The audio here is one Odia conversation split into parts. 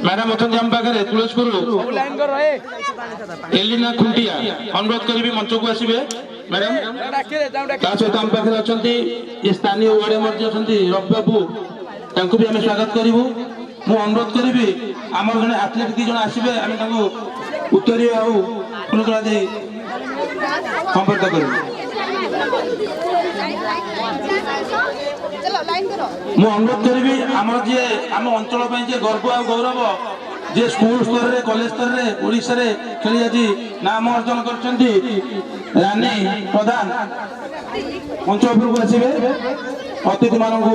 मैडम अच्छा आम पाखे तुलसीपुर एलिना खुंटिया अनुरोध करी मंच को आसवे मैडम सहित आम पाखे अच्छा स्थानीय वार्ड मेंबर अच्छा रवि बाबू भी आम स्वागत करूँ मु अनुरोध करी आम जन एथलीट दी जन आसवे आम उत्तरीय फुलतोड़ा दे संपर्क करूँ मु अनुरोध करी आम जी आम अंचल गर्व आ गौरव जे स्कूल स्तर रे कॉलेज स्तर रे ओडिशा रे खेली आज नाम अर्जन करछंती रानी प्रधान मंच उपरକୁ ଆସିବେ अतिथि मानकु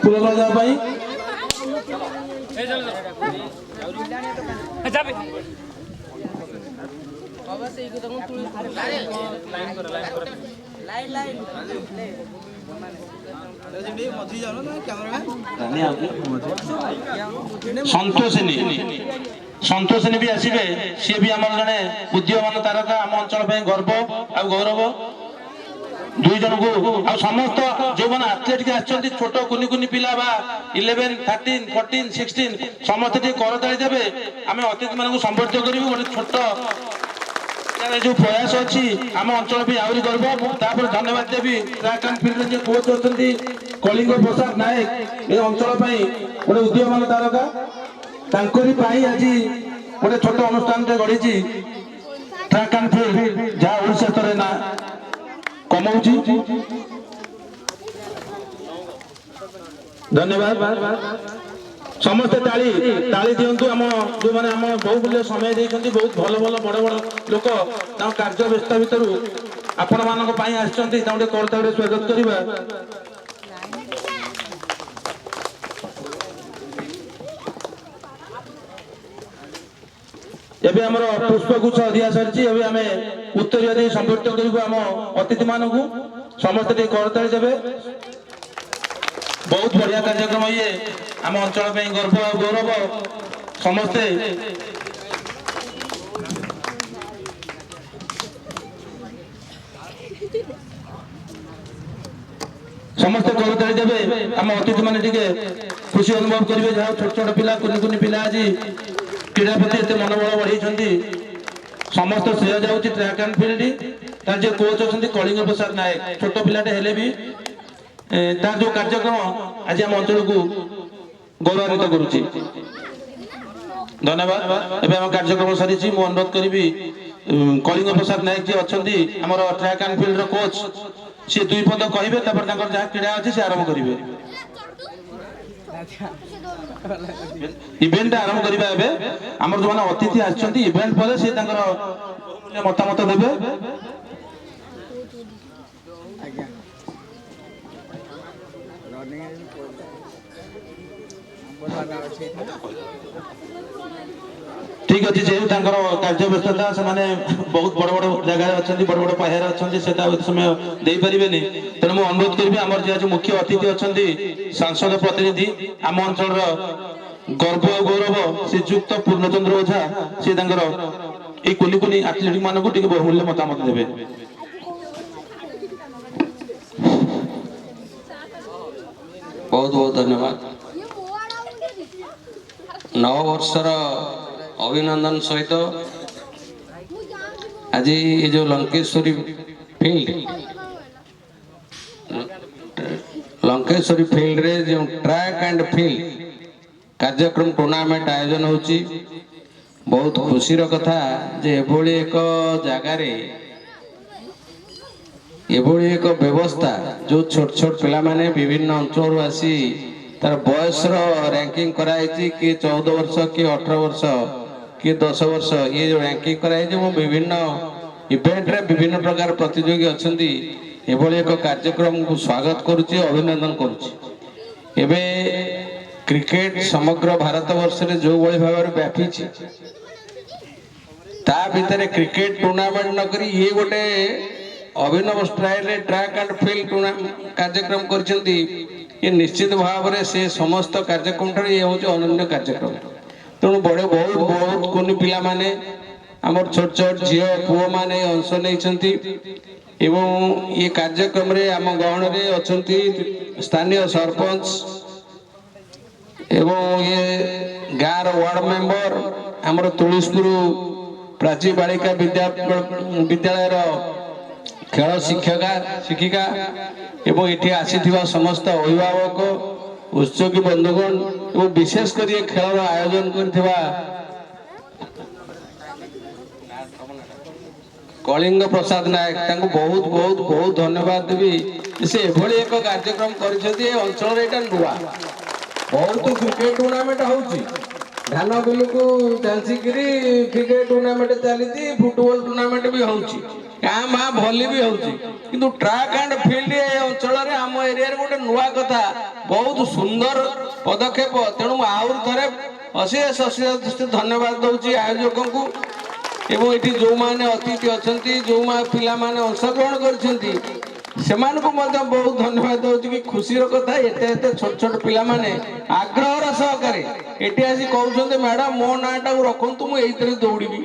फूल लगा पाई संतोषिनी भी आसवे सी भी आम जड़े उद्यमान तारका आम अंचल गर्व आ गौरव दुई जन को समस्त जो मैंने आथलेट के छोट कुनि कुनि पिला 11, 13, 14, 16 समस्त करताली देवे आम अतिथि मान संबर्धित करूँ गोटे छोट जो प्रयास अच्छी आम अंचल भी आहरी गर्व तापर धन्यवाद देवी ट्रैक एंड फील्ड जो कोच अच्छा कलिंग प्रसाद नायक ये अंचल गोटे उद्यमान तारका आज गोटे छोट अनुष्ठान गढ़ी ट्रैक एंड फील्ड जहाँ ओडिशा स्तर ना कमाऊँ धन्यवाद समस्ते ताली ताली दिंतु आम जो मैंने आम बहुमूल्य समय देते बहुत भल भल बड़ बड़ लोक कार्य व्यवस्था भितर आपण मान करताड़े स्वागत करवा एबे हमर पुष्पगुच्छ दिया सारी आम उत्तरीय संबर्धित करूँ आम अतिथि मान समस्त करताड़ी देवे बहुत बढ़िया कार्यक्रम ये आम अंचल गर्व और गौरव समस्ते समस्ते करताड़ी देवे आम अतिथि मान खुशी अनुभव करेंगे जहाँ छोट छोट पिला कुनि कुनि पिला आज क्रीड़ा प्रति एत मनोबल बढ़ाई समस्त श्रेय जाऊँ ट्रैक एंड फील्ड तार जो कोच अच्छा कलिंग प्रसाद नायक छोट पिलाटे हेले भी तार जो कार्यक्रम आज आम अंचल को गौरवान्वित करुच्ची धन्यवाद एवं आम कार्यक्रम सारी मुझे अनुरोध करी कलिंग प्रसाद नायक जी अच्छा आम ट्रैक एंड फील्ड कोच सी 2 पद कहे जहाँ क्रीड़ा अच्छे से आरंभ करेंगे इवेंट आरंभ करवा आमर जो मैंने अतिथि आछंती इवेंट पर से मतामत देवे ठीक अच्छे जेहू कार्य व्यस्तता से बहुत बड़ बड़ जगह अच्छा बड़ बड़ पाहर अच्छा से समय दे पारे तेणु मुझे अनुरोध करी आम जो मुख्य अतिथि अच्छा सांसद प्रतिनिधि आम अंचल गर्व और गौरव श्रीजुक्त पूर्णचंद्र ओझा सी कुनि कुनि एथलीट मान बहुमूल्य मतामत देवे बहुत बहुत धन्यवाद 9 वर्षर अभिनंदन सहित आज ये जो लंकेश्वरी फील्ड रे जो ट्रैक एंड फील्ड कार्यक्रम टूर्नामेंट आयोजन होची बहुत खुशी कथा जे एभली एक जगार एभली एक व्यवस्था जो छोट छोट पिला माने विभिन्न अंचल आसी तार बयस रैंकिंग कराई कि 14 वर्ष कि 18 वर्ष कि 10 वर्ष ये जो रैंकिंग कराई विभिन्न इवेंट रे विभिन्न प्रकार प्रतियोगी अच्छा एभली एक कार्यक्रम को स्वागत करुच्ची अभिनंदन करुच्ची एबे क्रिकेट समग्र भारत वर्ष रे जो बड़ी भाव व्यापी ता भितर क्रिकेट टूर्नामेंट न करी ये गोटे अभिनव स्टाइल ट्रैक एंड फील्ड कार्यक्रम करछंती ये निश्चित भाव में से समस्त कार्यक्रम ठार ये हूँ अनन्य कार्यक्रम तेणु बड़े बहुत बहुत कुनि पिला माने आमर छोट छोट झील पुओ माने अंश नहीं ये कार्यक्रम रे आम गहन रे अच्छा स्थानीय सरपंच ଏବଂ ये ଗାଁର ୱାର୍ଡ ମେମ୍ବର ଆମର ତୁଳସୀପୁର ପ୍ରାଚୀ ବାଳିକା ବିଦ୍ୟାଳୟର ଖେଳ ଶିକ୍ଷିକା ଏବଂ ଏଠି ଆସିଥିବା ସମସ୍ତ ଅଭିଭାବକ ଉତ୍ସୋଗୀ ବନ୍ଧୁଗଣ ଏବଂ ବିଶେଷ କରି ଏ ଖେଳର ଆୟୋଜନ କରିଥିବା କଳିଙ୍ଗ ପ୍ରସାଦ ନାୟକ ତାଙ୍କୁ ବହୁତ ବହୁତ ବହୁତ ଧନ୍ୟବାଦ ଦେବି। ସେ ଏଭଳି ଏକ କାର୍ଯ୍ୟକ୍ରମ କରିଛନ୍ତି ଏ ଅଞ୍ଚଳରେ ଏଇଟା ନୂଆ। ବହୁତ କ୍ରିକେଟ ଟୁର୍ଣ୍ଣାମେଣ୍ଟ ହଉଛି, ଧାନ ବିଲକୁ ଚାଞ୍ଚିକିରି କ୍ରିକେଟ ଟୁର୍ଣ୍ଣାମେଣ୍ଟ ଚାଲିଛି, ଫୁଟବଲ ଟୁର୍ଣ୍ଣାମେଣ୍ଟ ବି ହଉଛି, ଗାଁ ମା ଭଲି ବି ହଉଛି, କିନ୍ତୁ ଟ୍ରାକ୍ ଆଣ୍ଡ ଫିଲ୍ଡ ଏ ଅଞ୍ଚଳରେ ଆମ ଏରିଆରେ ଗୋଟେ ନୂଆ କଥା, ବହୁତ ସୁନ୍ଦର ପଦକ୍ଷେପ। ତେଣୁ ମୁଁ ଆହୁରି ଥରେ ଅଶେଷ ଧନ୍ୟବାଦ ଦଉଛି ଆୟୋଜକଙ୍କୁ ଏବଂ ଏଠି ଯେଉଁମାନେ ଅତିଥି ଅଛନ୍ତି, ଯେଉଁ ପିଲାମାନେ ଅଂଶଗ୍ରହଣ କରିଛନ୍ତି ସେମାନଙ୍କୁ ମଧ୍ୟ ବହୁତ ଧନ୍ୟବାଦ ଦଉଛି କି ଖୁସିର କଥା ଏତେ ଏତେ ଛୋଟ ଛୋଟ ପିଲାମାନେ ଆଗ୍ରହର ସହକାରେ ଏଠି ଆସି କହୁଛନ୍ତି ମ୍ୟାଡାମ ମୋ ନାଁଟାକୁ ରଖନ୍ତୁ ମୁଁ ଏଇଥିରେ ଦୌଡ଼ିବି,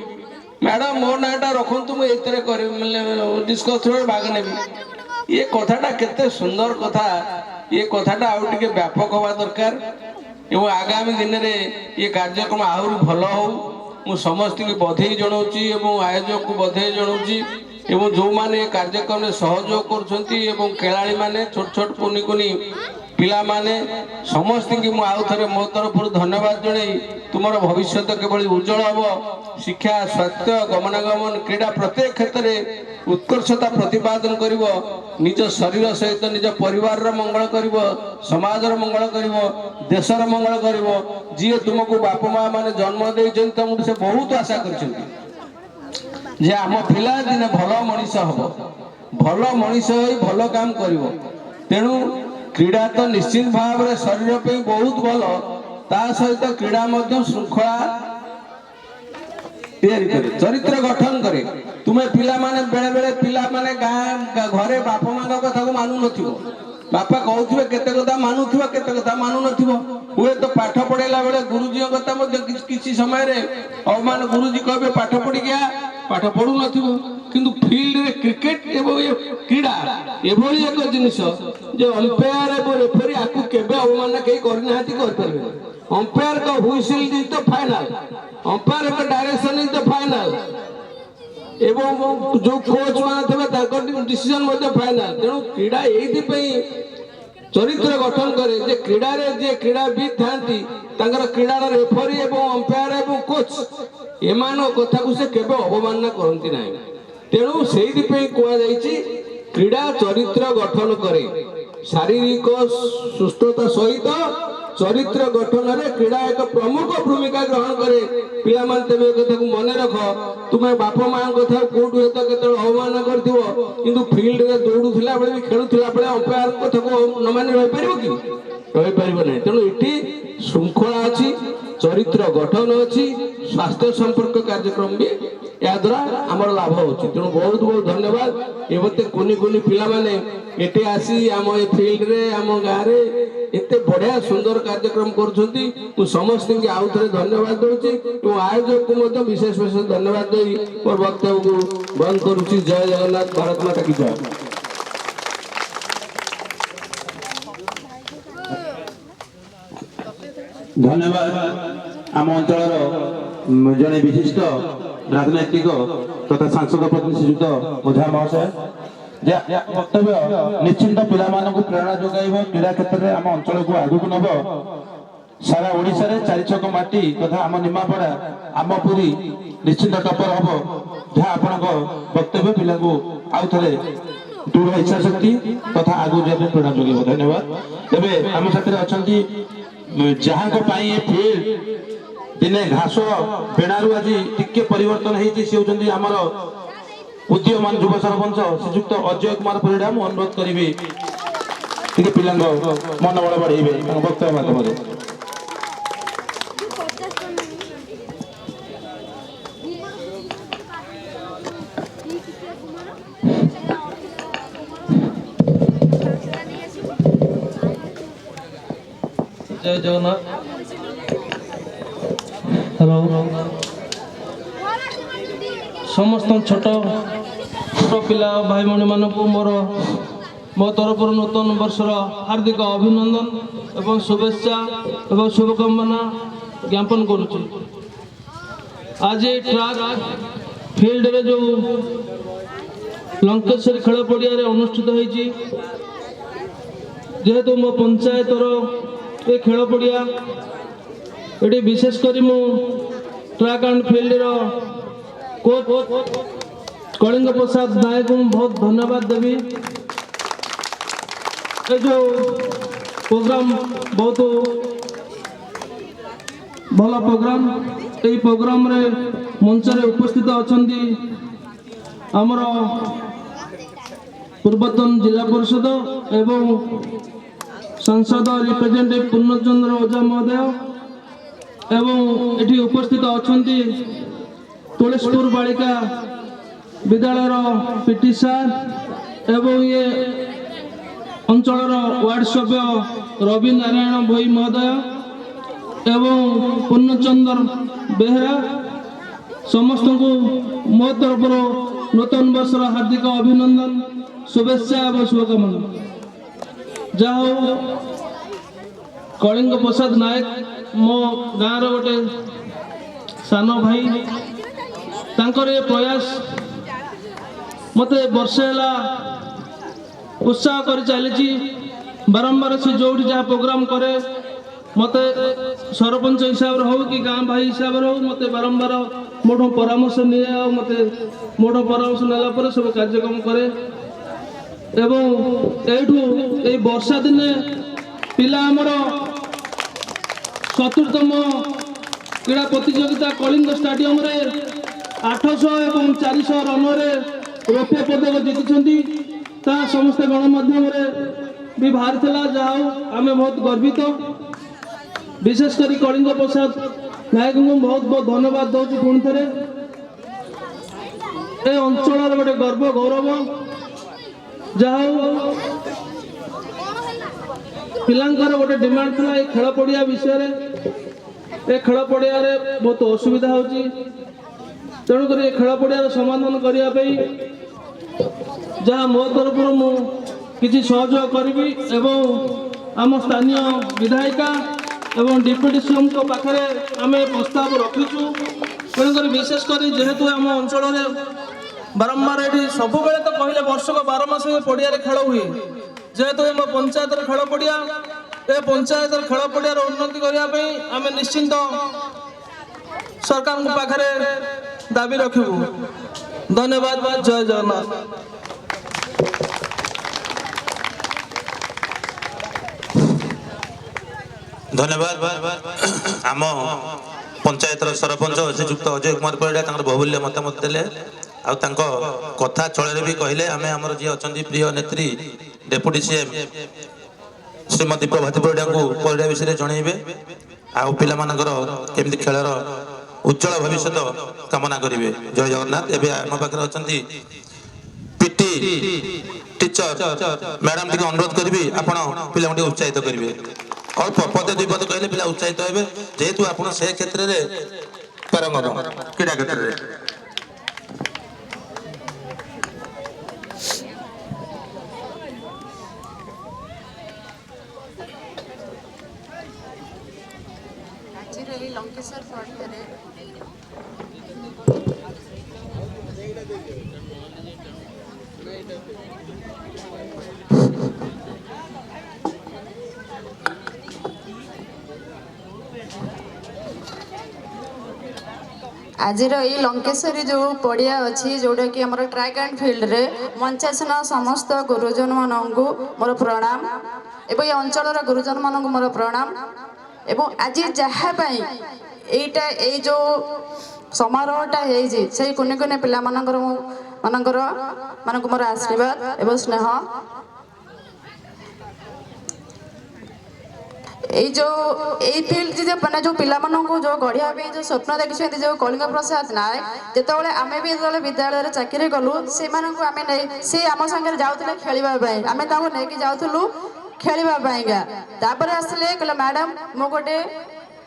ମ୍ୟାଡାମ ମୋ ନାଁଟା ରଖନ୍ତୁ ମୁଁ ଏଇଥିରେ ଡିସ୍କସରେ ଭାଗ ନେବି। ଏ କଥାଟା କେତେ ସୁନ୍ଦର କଥା, ଏ କଥାଟା ଆଉ ଟିକେ ବ୍ୟାପକ ହେବା ଦରକାର ଏବଂ ଆଗାମୀ ଦିନରେ ଏ କାର୍ଯ୍ୟକ୍ରମ ଆହୁରି ଭଲ ହଉ। ମୁଁ ସମସ୍ତଙ୍କୁ ବଧେଇ ଜଣାଉଛି ଏବଂ ଆୟୋଜକଙ୍କୁ ବଧେଇ ଜଣାଉଛି ଏବଂ ଯେଉଁମାନେ ଏ କାର୍ଯ୍ୟକ୍ରମରେ ସହଯୋଗ କରୁଛନ୍ତି ଏବଂ ଖେଳାଳିମାନେ ଛୋଟ ଛୋଟ କୁନି କୁନି ପିଲାମାନେ ସମସ୍ତଙ୍କୁ ମୁଁ ଆଉ ଥରେ ମୋ ତରଫରୁ ଧନ୍ୟବାଦ ଜଣାଇ ତୁମର ଭବିଷ୍ୟତ କିଭଳି ଉଜ୍ଜଳ ହେବ, ଶିକ୍ଷା ସ୍ୱାସ୍ଥ୍ୟ ଗମନାଗମନ କ୍ରୀଡ଼ା ପ୍ରତ୍ୟେକ କ୍ଷେତ୍ରରେ ଉତ୍କର୍ଷତା ପ୍ରତିପାଦନ କରିବ, ନିଜ ଶରୀର ସହିତ ନିଜ ପରିବାରର ମଙ୍ଗଳ କରିବ, ସମାଜର ମଙ୍ଗଳ କରିବ, ଦେଶର ମଙ୍ଗଳ କରିବ। ଯିଏ ତୁମକୁ ବାପା ମା ମାନେ ଜନ୍ମ ଦେଇଛନ୍ତି ତମକୁ ସେ ବହୁତ ଆଶା କରିଛନ୍ତି ଯେ ଆମ ପିଲା ଦିନେ ଭଲ ମଣିଷ ହବ, ଭଲ ମଣିଷ ହୋଇ ଭଲ କାମ କରିବ। ତେଣୁ କ୍ରୀଡ଼ା ତ ନିଶ୍ଚିତ ଭାବରେ ଶରୀର ପାଇଁ ବହୁତ ଭଲ, ତା ସହିତ କ୍ରୀଡ଼ା ମଧ୍ୟ ଶୃଙ୍ଖଳା ତିଆରି କରେ, ଚରିତ୍ର ଗଠନ କରେ। ତୁମେ ପିଲାମାନେ ବେଳେ ବେଳେ ପିଲାମାନେ ଗାଁ ଘରେ ବାପା ମାଙ୍କ କଥାକୁ ମାନୁନଥିବ, ବାପା କହୁଥିବେ କେତେ କଥା ମାନୁଥିବ, କେତେ କଥା ମାନୁନଥିବ। ହୁଏତ ପାଠ ପଢେଇଲା ବେଳେ ଗୁରୁଜୀଙ୍କ କଥା ମଧ୍ୟ କିଛି ସମୟରେ ଅବମାନ, ଗୁରୁଜୀ କହିବେ ପାଠ ପଢିକି ଆ, ପାଠ ପଢୁନଥିବ। କିନ୍ତୁ ଫିଲ୍ଡରେ କ୍ରିକେଟ ଏବଂ କ୍ରୀଡ଼ା ଏଭଳି ଏକ ଜିନିଷ ଯେ ଅମ୍ପାୟାର ଏବଂ ରେଫରୀ ଆକୁ କେବେ ଅବମାନନା କେହି କରିନାହାନ୍ତି, କରିପାରିବେ। ଅମ୍ପାୟାରଙ୍କ ହୁଇସିଲ ଇଜ ଦ ଫାଇନାଲ, ଅମ୍ପାୟାରଙ୍କ ଡାଇରେକ୍ସନ ଇଜ ଦ ଫାଇନାଲ ଏବଂ ଯୋଉ କୋଚ ମାନେ ଥିବେ ତାଙ୍କ ଡିସିଜନ ମଧ୍ୟ ଫାଇନାଲ। ତେଣୁ କ୍ରୀଡ଼ା ଏଇଥିପାଇଁ ଚରିତ୍ର ଗଠନ କରେ ଯେ କ୍ରୀଡ଼ାରେ ଯିଏ କ୍ରୀଡ଼ାବିତ ଥାନ୍ତି ତାଙ୍କର କ୍ରୀଡ଼ାର ରେଫରୀ ଏବଂ ଅମ୍ପାୟାର ଏବଂ କୋଚ ଏମାନଙ୍କ କଥାକୁ ସେ କେବେ ଅବମାନନା କରନ୍ତି ନାହିଁ। ତେଣୁ ସେଇଥିପାଇଁ କୁହାଯାଇଛି କ୍ରୀଡ଼ା ଚରିତ୍ର ଗଠନ କରେ, ଶାରୀରିକ ସୁସ୍ଥତା ସହିତ ଚରିତ୍ର ଗଠନରେ କ୍ରୀଡ଼ା ଏକ ପ୍ରମୁଖ ଭୂମିକା ଗ୍ରହଣ କରେ। ପିଲାମାନେ ତେବେ ଏ କଥାକୁ ମନେ ରଖ, ତୁମେ ବାପା ମାଙ୍କ କଥା କୋଉଠୁ ହୁଏତ କେତେବେଳେ ଅବମାନନା କରିଥିବ, କିନ୍ତୁ ଫିଲ୍ଡରେ ଦୌଡୁଥିଲା ବେଳେ ବି ଖେଳୁଥିଲା ବେଳେ ଅମ୍ପାୟାରଙ୍କ କଥାକୁ ନ ମାନି ରହିପାରିବ କି? ରହିପାରିବ ନାହିଁ। ତେଣୁ ଏଠି ଶୃଙ୍ଖଳା ଅଛି, ଚରିତ୍ର ଗଠନ ଅଛି, ସ୍ୱାସ୍ଥ୍ୟ ସମ୍ପର୍କ କାର୍ଯ୍ୟକ୍ରମ ବି ଏହା ଦ୍ୱାରା ଆମର ଲାଭ ହେଉଛି। ତେଣୁ ବହୁତ ବହୁତ ଧନ୍ୟବାଦ। ଏତେ କୁନି କୁନି ପିଲାମାନେ ଏଠି ଆସି ଆମ ଏ ଫିଲ୍ଡରେ ଆମ ଗାଁରେ ଏତେ ବଢିଆ ସୁନ୍ଦର କାର୍ଯ୍ୟକ୍ରମ କରୁଛନ୍ତି। ମୁଁ ସମସ୍ତଙ୍କୁ ଆଉ ଥରେ ଧନ୍ୟବାଦ ଦଉଛି ଏବଂ ଆୟୋଜକଙ୍କୁ ମଧ୍ୟ ବିଶେଷ ବିଶେଷ ଧନ୍ୟବାଦ ଦେଇ ମୋର ବକ୍ତବ୍ୟକୁ ବନ୍ଦ କରୁଛି। ଜୟ ଜଗନ୍ନାଥ, ଭାରତ ମାତା କି ଜୟ। ଧନ୍ୟବାଦ। ଆମ ଅଞ୍ଚଳର ଜଣେ ବିଶିଷ୍ଟ ରାଜନୈତିକ ତଥା ସାଂସଦ ପ୍ରତିନିଧି ଶ୍ରୀଯୁକ୍ତ ଓଝା ମହାଶୟ ଯେ ବକ୍ତବ୍ୟ ନିଶ୍ଚିନ୍ତ ପିଲାମାନଙ୍କୁ ପ୍ରେରଣା ଯୋଗାଇବ, କ୍ରୀଡ଼ା କ୍ଷେତ୍ରରେ ଆମ ଅଞ୍ଚଳକୁ ଆଗକୁ ନେବ। ସାରା ଓଡ଼ିଶାରେ ଚାରି ଛକ ମାଟି ତଥା ଆମ ନିମାପଡ଼ା, ଆମ ପୁରୀ ନିଶ୍ଚିନ୍ତ ଟପର ହବ, ଯାହା ଆପଣଙ୍କ ବକ୍ତବ୍ୟ ପିଲାଙ୍କୁ ଆଉ ଥରେ ଦୃଢ଼ ଇଚ୍ଛା ଶକ୍ତି ତଥା ଆଗକୁ ଯିବା ପାଇଁ ପ୍ରେରଣା ଯୋଗାଇବ। ଧନ୍ୟବାଦ। ଏବେ ଆମ ସାଥିରେ ଅଛନ୍ତି ଯାହାଙ୍କ ପାଇଁ ଏ ଫିଲ୍ଡ ଦିନେ ଘାସ ବେଣାରୁ ଆଜି ଟିକେ ପରିବର୍ତ୍ତନ ହେଇଛି, ସେ ହେଉଛନ୍ତି ଆମର ଉଦୀୟମାନ ଯୁବ ସରପଞ୍ଚ ଶ୍ରୀଯୁକ୍ତ ଅଜୟ କୁମାର ପରିଡ଼ା। ମୁଁ ଅନୁରୋଧ କରିବି ଟିକେ ପିଲାଙ୍କ ମନୋବଳ ବଢ଼େଇବେ ତାଙ୍କ ବକ୍ତବ୍ୟ ମାଧ୍ୟମରେ। जय जगन्नाथ। हेलो समस्त छोट छोट पिला भाई भौणी मानक मोर ମୋ ତରଫରୁ ନୂତନ ବର୍ଷର ହାର୍ଦ୍ଦିକ ଅଭିନନ୍ଦନ ଏବଂ ଶୁଭେଚ୍ଛା ଏବଂ ଶୁଭକାମନା ଜ୍ଞାପନ କରୁଛି। ଆଜି ଟ୍ରାକ୍ ଫିଲ୍ଡରେ ଯେଉଁ ଲଙ୍କେଶ୍ୱରୀ ଖେଳ ପଡ଼ିଆରେ ଅନୁଷ୍ଠିତ ହୋଇଛି, ଯେହେତୁ ମୋ ପଞ୍ଚାୟତର ଏ ଖେଳ ପଡ଼ିଆ, ଏଠି ବିଶେଷ କରି ମୁଁ ଟ୍ରାକ୍ ଆଣ୍ଡ ଫିଲ୍ଡର କୋଚ୍ କଳିଙ୍ଗ ପ୍ରସାଦ ନାୟକଙ୍କୁ ବହୁତ ଧନ୍ୟବାଦ ଦେବି। ଏ ଯେଉଁ ପ୍ରୋଗ୍ରାମ ବହୁତ ଭଲ ପ୍ରୋଗ୍ରାମ। এই ପ୍ରୋଗ୍ରାମରେ ମଞ୍ଚରେ ଉପସ୍ଥିତ ଅଛନ୍ତି ଆମର ପୂର୍ବତନ ଜିଲ୍ଲା ପରିଷଦ ଏବଂ ସଂସଦ ରିପ୍ରେଜେଣ୍ଟେଟିଭ ପୂର୍ଣ୍ଣଚନ୍ଦ୍ର ଓଝା ମହୋଦୟ ଏବଂ ଏଠି ଉପସ୍ଥିତ ଅଛନ୍ତି ତୁଳସୀପୁର ବାଳିକା ବିଦ୍ୟାଳୟର ପିଟି ସାର୍ ଏବଂ ଏ ଅଞ୍ଚଳର ୱାର୍ଡ ସଭ୍ୟ ରବି ନାରାୟଣ ଭୋଇ ମହୋଦୟ ଏବଂ ପୂର୍ଣ୍ଣଚନ୍ଦ୍ର ବେହେରା, ସମସ୍ତଙ୍କୁ ମୋ ତରଫରୁ ନୂତନ ବର୍ଷର ହାର୍ଦ୍ଦିକ ଅଭିନନ୍ଦନ, ଶୁଭେଚ୍ଛା ଏବଂ ଶୁଭକାମନା। ଯାହା ହଉ କଳିଙ୍ଗ ପ୍ରସାଦ ନାୟକ ମୋ ଗାଁର ଗୋଟେ ସାନ ଭାଇ, ତାଙ୍କର ଏ ପ୍ରୟାସ ମୋତେ ବର୍ଷେ ହେଲା ଉତ୍ସାହ କରି ଚାଲିଛି। ବାରମ୍ବାର ସେ ଯେଉଁଠି ଯାହା ପ୍ରୋଗ୍ରାମ କରେ ମୋତେ ସରପଞ୍ଚ ହିସାବରେ ହେଉ କି ଗାଁ ଭାଇ ହିସାବରେ ହେଉ ମୋତେ ବାରମ୍ବାର ମୋଠୁ ପରାମର୍ଶ ନିଏ ଆଉ ମୋତେ ମୋଠୁ ପରାମର୍ଶ ନେଲା ପରେ ସବୁ କାର୍ଯ୍ୟକ୍ରମ କରେ। ଏବଂ ଏଇଠୁ ଏଇ ବର୍ଷା ଦିନେ ପିଲା ଆମର 74ତମ କ୍ରୀଡ଼ା ପ୍ରତିଯୋଗିତା କଳିଙ୍ଗ ଷ୍ଟାଡିୟମରେ 800 ଏବଂ 400 ରନରେ ରୌପ୍ୟ ପଦକ ଜିତିଛନ୍ତି। ତାହା ସମସ୍ତେ ଗଣମାଧ୍ୟମରେ ବି ବାହାରିଥିଲା। ଯାହା ହଉ ଆମେ ବହୁତ ଗର୍ବିତ। ବିଶେଷ କରି କଳିଙ୍ଗ ପ୍ରସାଦ ନାୟକଙ୍କୁ ବହୁତ ବହୁତ ଧନ୍ୟବାଦ ଦେଉଛି। ପୁଣି ଥରେ ଏ ଅଞ୍ଚଳର ଗୋଟେ ଗର୍ବ ଗୌରବ। ଯାହା ହଉ ପିଲାଙ୍କର ଗୋଟେ ଡିମାଣ୍ଡ ଥିଲା ଏ ଖେଳ ପଡ଼ିଆ ବିଷୟରେ। ଏ ଖେଳ ପଡ଼ିଆରେ ବହୁତ ଅସୁବିଧା ହେଉଛି, ତେଣୁକରି ଏ ଖେଳ ପଡ଼ିଆର ସମାଧାନ କରିବା ପାଇଁ ଯାହା ମୋ ତରଫରୁ ମୁଁ କିଛି ସହଯୋଗ କରିବି ଏବଂ ଆମ ସ୍ଥାନୀୟ ବିଧାୟିକା ଏବଂ ଡିପ୍ୟୁଟି ସିଏମଙ୍କ ପାଖରେ ଆମେ ପ୍ରସ୍ତାବ ରଖିଛୁ। ତେଣୁକରି ବିଶେଷ କରି ଯେହେତୁ ଆମ ଅଞ୍ଚଳରେ ବାରମ୍ବାର ଏଠି ସବୁବେଳେ ତ କହିଲେ ବର୍ଷକ 12 ମାସ ପଡ଼ିଆରେ ଖେଳ ହୁଏ, ଯେହେତୁ ଆମ ପଞ୍ଚାୟତର ଖେଳ ପଡ଼ିଆ, ଏ ପଞ୍ଚାୟତର ଖେଳ ପଡ଼ିଆର ଉନ୍ନତି କରିବା ପାଇଁ ଆମେ ନିଶ୍ଚିନ୍ତ ସରକାରଙ୍କ ପାଖରେ ଦାବି ରଖିବୁ। ଧନ୍ୟବାଦ। ଜୟ ଜଗନ୍ନାଥ। ଧନ୍ୟବାଦ। ଆମ ପଞ୍ଚାୟତର ସରପଞ୍ଚ ଶ୍ରୀଯୁକ୍ତ ଅଜୟ କୁମାର ପରିଡ଼ା ତାଙ୍କର ବହୁମୂଲ୍ୟ ମତାମତ ଦେଲେ ଆଉ ତାଙ୍କ କଥା ଚଳରେ ବି କହିଲେ। ଆମେ ଆମର ଯିଏ ଅଛନ୍ତି ପ୍ରିୟ ନେତ୍ରୀ ଡେପୁଟି ସିଏମ୍ ଶ୍ରୀମତୀ ପ୍ରଭାତୀ ପରିଡ଼ାଙ୍କୁ ପରିଡ଼ା ବିଷୟରେ ଜଣେଇବେ ଆଉ ପିଲାମାନଙ୍କର କେମିତି ଖେଳର ଉଜ୍ଜଳ ଭବିଷ୍ୟତ କାମନା କରିବେ। ଜୟ ଜଗନ୍ନାଥ। ଏବେ ଆମ ପାଖରେ ଅଛନ୍ତି ପିଟି ଟିଚର ମ୍ୟାଡାମ, ଟିକେ ଅନୁରୋଧ କରିବି ଆପଣ ପିଲାଙ୍କୁ ଟିକେ ଉତ୍ସାହିତ କରିବେ। ଅଳ୍ପ ପଦେ 2 ପଦ କହିଲେ ପିଲା ଉତ୍ସାହିତ ହେବେ, ଯେହେତୁ ଆପଣ ସେ କ୍ଷେତ୍ରରେ ପାରଙ୍ଗମ କ୍ରୀଡ଼ା କ୍ଷେତ୍ରରେ। ଆଜିର ଏହି ଲଙ୍କେଶ୍ୱର ପଡ଼ିଆରେ ଆଜିର ଏଇ ଲଙ୍କେଶ୍ୱରୀ ଯେଉଁ ପଡ଼ିଆ ଅଛି, ଯେଉଁଟାକି ଆମର ଟ୍ରାକ୍ ଆଣ୍ଡ ଫିଲ୍ଡରେ ମଞ୍ଚାସନ ସମସ୍ତ ଗୁରୁଜନମାନଙ୍କୁ ମୋର ପ୍ରଣାମ ଏବଂ ଏ ଅଞ୍ଚଳର ଗୁରୁଜନମାନଙ୍କୁ ମୋର ପ୍ରଣାମ। ଏବଂ ଆଜି ଯାହା ପାଇଁ ଏଇଟା ଏଇ ଯେଉଁ ସମାରୋହଟା ହେଇଛି, ସେଇ କୁନି କୁନି ପିଲାମାନଙ୍କର ମାନଙ୍କୁ ମୋର ଆଶୀର୍ବାଦ ଏବଂ ସ୍ନେହ। এই ଫିଲ୍ଡ ମାନେ ଯେଉଁ ପିଲାମାନଙ୍କୁ ଯେଉଁ ଗଢ଼ିବା ପାଇଁ ଯେଉଁ ସ୍ୱପ୍ନ ଦେଖିଛନ୍ତି ଯେଉଁ କଳିଙ୍ଗ ପ୍ରସାଦ ନାୟକ, ଯେତେବେଳେ ଆମେ ବି ଯେତେବେଳେ ବିଦ୍ୟାଳୟରେ ଚାକିରି କଲୁ, ସେମାନଙ୍କୁ ଆମେ ନେଇ ସେ ଆମ ସାଙ୍ଗରେ ଯାଉଥିଲେ ଖେଳିବା ପାଇଁ, ଆମେ ତାଙ୍କୁ ନେଇକି ଯାଉଥିଲୁ ଖେଳିବା ପାଇଁକା। ତାପରେ ଆସିଲେ କହିଲେ ମ୍ୟାଡାମ ମୁଁ ଗୋଟେ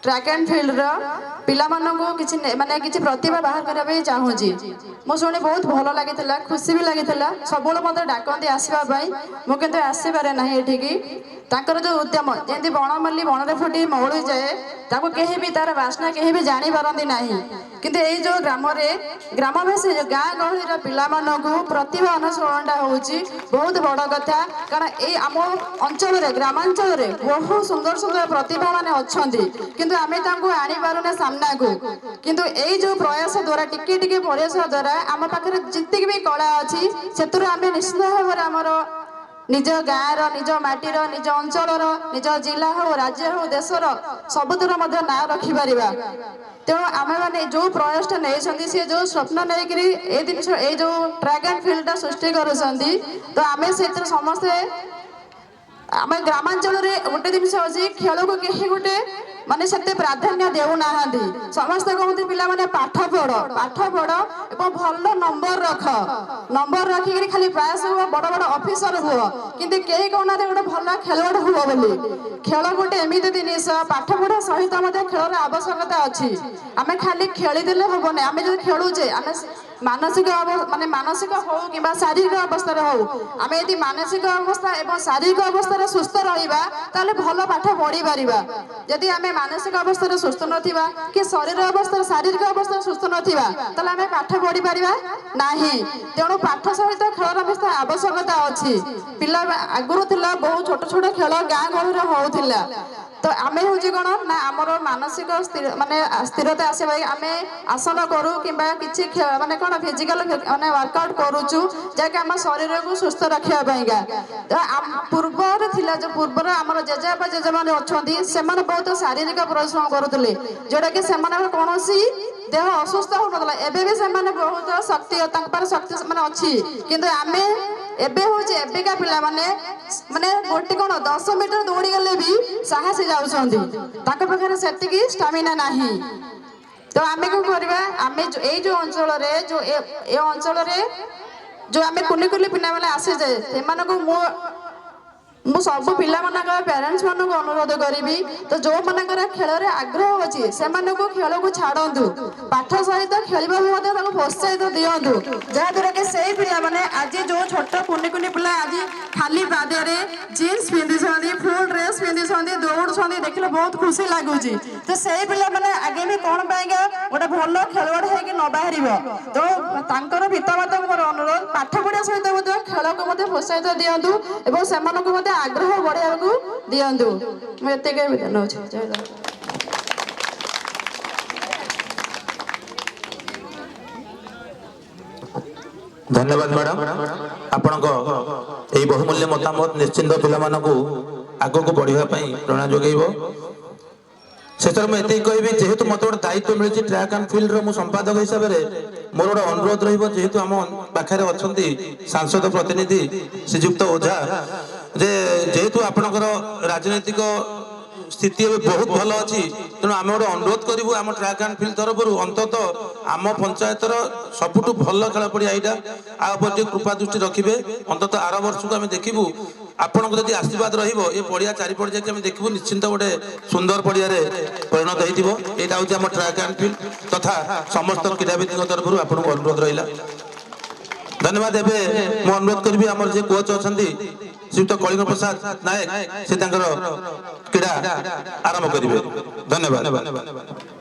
ट्रैक एंड फील्ड पिला मानू किसी माने किसी प्रतिभा बाहर करने चाहूँगी मो शुणी बहुत भल लगी खुशी भी लगी सब मत डाकती आसवाई मुझे आसपारे ना ये ताकर जो उद्यम जमी बणमल्ली बणरे फुटी मौली जाए ताको कहीं भी तार बास्ना कहीं भी जानी पारती ना किंतु यही जो ग्रामवासी गाँ गहली पिला प्रतिभा अनुसरणटा हूँ बहुत बड़ कथा कारण ये आम अंचल ग्रामांचल बहुत सुंदर सुंदर प्रतिभा मान अच्छा किंतु आम आनी पारुने सामना को किंतु यही जो प्रयास द्वारा टिके टिके प्रयास द्वारा आम पाखे जितकी भी कला अच्छी से आम निश्चित भाव में आमर निज गाँव निज माटीर निज अंचल निज जिला हो राज्य हो देशर सबुतिर ना रखिपर तेणु आम मैंने जो प्रयासटा नहीं सी जो स्वप्न नहीं जिन ये जो ट्रैक एंड फील्ड सृष्टि कर तो आम से समस्ते आम ग्रामांचल गोटे जिन अच्छी खेल को कहीं गोटे माने से प्राधान्य देना समस्ते कहते पिला माने पाठ पढ़ और भल नंबर रखिक खाली प्रयास हुआ बड़ बड़ ऑफिसर हुआ किंतु कई कहना गोटे भल खेलवाड़ हुआ बोली खेल गोटे एमती जिनिस पाठ पढ़ा सहित खेल आवश्यकता अच्छी आम खाली खेलीदे हेनी आम जो खेलुचे आम मानसिक माने मानसिक हो कि शारीरिक अवस्था हो आम यदि मानसिक अवस्था और शारीरिक अवस्था सुस्थ रहा भल पाठ पढ़ी पार जदि आम मानसिक अवस्था सुस्थ नथिबा कि शरीर अवस्था शारीरिक अवस्था सुस्थ नथिबा ताले आमे पाठ पढ़ी पारिबा नाही तेणु पाठ सहित खेलर आवश्यकता अच्छी पिला आगुरु थिला बहुत छोट छोट खेल गाँ गहली होउथिला तो आम हूँ कौन ना आमर मानसिक माने स्थिरता आसवा आम आसन करूँ कि माने कौन फिजिकल माने वर्कआउट करुचु जैक आम शरीर को सुस्थ रखापा तो पूर्व जो पूर्वर आम जेजेबापा जेजेमा अच्छा से बहुत शारीरिक परिश्रम करुले जोटा कि कौन देह असुस्थ हो ना एबे भी से बहुत शक्ति शक्ति माने अच्छी किंतु आम एबे हूँ एबिका पिला माने माने गोटे कौन 10 मीटर दौड़ी गले भी साहसी जाऊँगी से स्टामिना नाही तो आम कौन करवा आम जो अंचल जो ए अंचल जो आम कुनी कुनी पिला मैंने आसी जाए से मु सब पिला पेरेंट्स मानक अनुरोध करी तो जो मानकर खेल आग्रह अच्छी से खेल को छाड़ू पाठ सहित खेलवा भी प्रोत्साहित दिंतु जहाद्वारा कि से पिला मैंने आज जो छोट कुनी कुनी पिला आज खाली पादे जीन्स पिंधि फुल ड्रेस पिंधि दौड़ देखने बहुत खुशी लगुच तो से पिला मैंने आगे भी कौन पाएगा गोटे भल खेलवाड़ होगी न बाहर तो पितामाता अनुरोध पाठ पढ़ा सहित खेल को प्रोत्साहित दिंतु और आग्रह बढ़िया को दिंतु मुझे धन्यवाद मैडम आपण बहुमूल्य मतामत निश्चिंत पिला आग को बढ़िया प्रेरणा जोगेब शेष मुझे कहबी जेहेतु मत गोटे दायित्व मिली ट्रैक एंड फील्ड मु संपादक हिसाब से मोर गोटे अनुरोध रहीतु आम पाखे अच्छा सांसद प्रतिनिधि श्रीजुक्त ओझा जेहेतु आपणकर राजनैतिक स्थिति बहुत भल अच्छी तेणु आम गोटे अनुरोध करूँ आम ट्रैक एंड फील्ड तरफ अंतत आम पंचायतर सबुठ भल खेल पड़िया यहाँ आपर कृपा दृष्टि रखिए अंतत आर वर्ष को आम देखू आपण को जब आशीर्वाद रही पड़िया चारिपट जाकि आम देखू निश्चिंत गोटे सुंदर पड़िया परिणत होता हूँ आम ट्रैक एंड फील्ड तथा समस्त क्रीड़ाविद तरफ आपको अनुरोध रहा धन्यवाद एवं मु अनुरोध करी आम जे कोच अच्छा श्रीयुक्त कलिंग प्रसाद नायक से क्रीड़ा आरंभ करेंगे धन्यवाद।